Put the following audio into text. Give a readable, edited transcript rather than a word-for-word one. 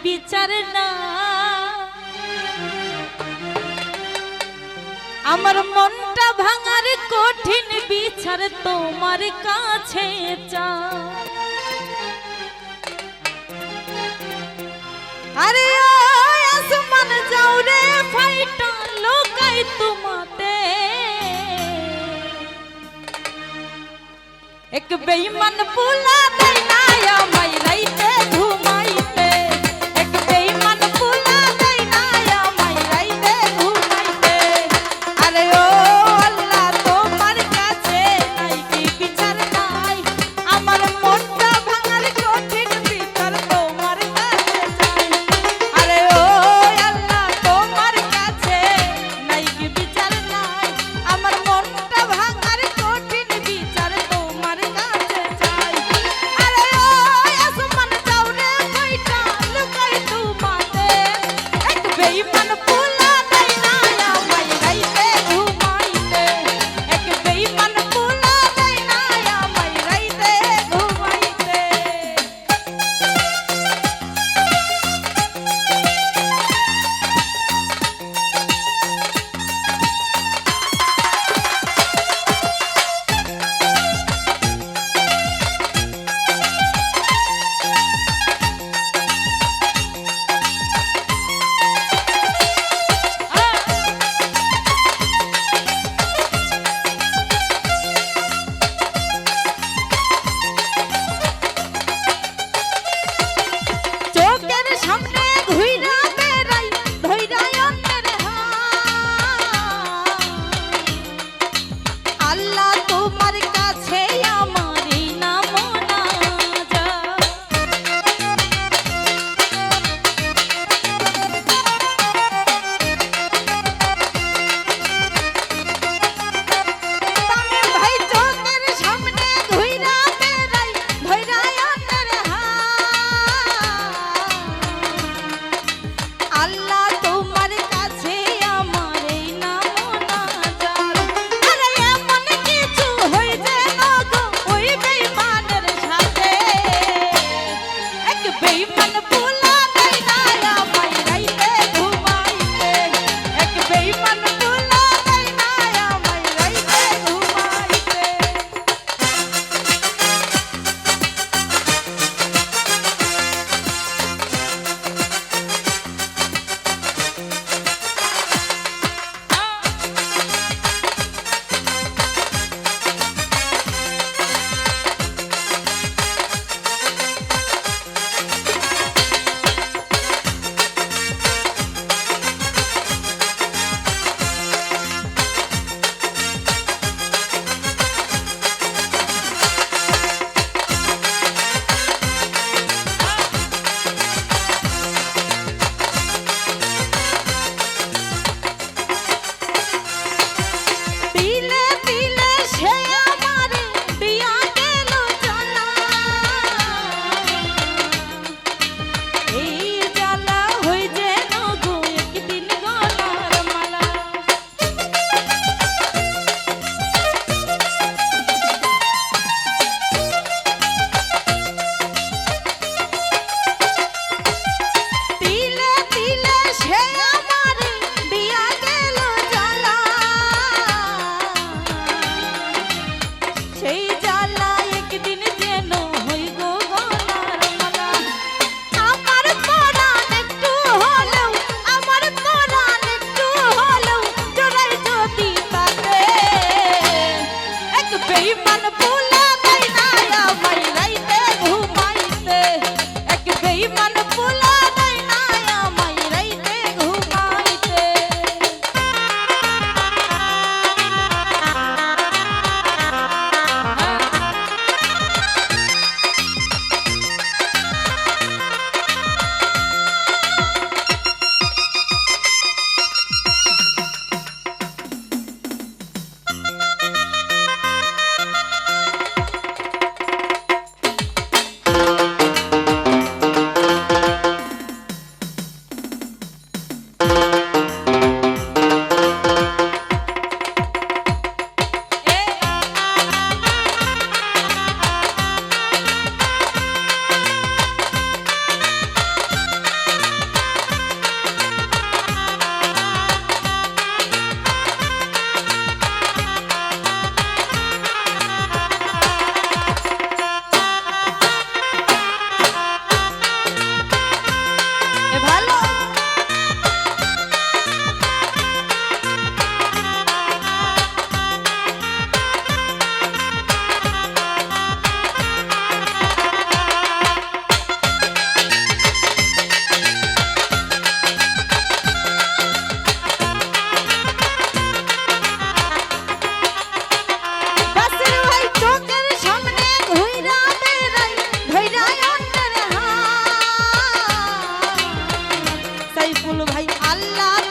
বিচার না আমার মনটা ভাঙার কঠিন বিচার তোমার কাছে চাই আরে আসমান যাও রে ফাইটা লোকাই তোমাতে এক বেঈমান পুলা দেয় না আমায় রাইতে ঘুমাইতে এক বেঈমান পুলা দেয় না আমায় রাইতে ঘুমাইতে আরে ও আল্লাহ তোমার কাছে নাই কি বিচার নাই আমার মনটা ভাঙার কঠিন বিচার তোমার কাছে চাই আরে ও আল্লাহ তোমার কাছে নাই কি বিচার নাই আমার মনটা ভাঙার কঠিন বিচার তোমার কাছে চাই আরে ও আসমান যাও রে কইটা লুকাই তোমাতে এক বেঈমান পুলা দেয় না আমায় রাইতে ঘুমাইতে এক বেঈমান পুলা দেয় না আমায় রাইতে ঘুমাইতে চোখের সামনে ঘুইরা বেড়াই ধইরা অন্যের হাত আল্লাহ তোমার কাছে আমারই নাম মোনাজাত তামিম ভাই চোখের সামনে ঘুইরা বেড়াই ধইরা অন্যের হাত আল্লাহ তোমার কাছে আমার এই নাম মোনাজাত আরে এমন কিছু হইছে না গো ওই বেঈমানের সাথে এক বেঈমান পুলা দেয় না আমায় রাইতে ঘুমাইতে এক বেঈমান পুলা দেয় না আমায় রাইতে ঘুমাইতে দিলে দিলে সে আমারে দিয়া গেল জানা এই জ্বালা হই যেন গো একদিন গলার মালা দিলে দিলে সে আমারে দিয়া গেল জ্বালা সেই জ্বালা একদিন যেন হই গো গলার মালা আমার পরাণ একটু হলেও আমার পরাণ একটু হলেও জোড়াই যদি তাতে এক বেঈমান পুলা দেয় না আমায় রাইতে ঘুমাইতে এক বেঈমান পুলা দেয় না আমায় রাইতে ঘুমাইতে সেই ফুল ভাই আল্লাহ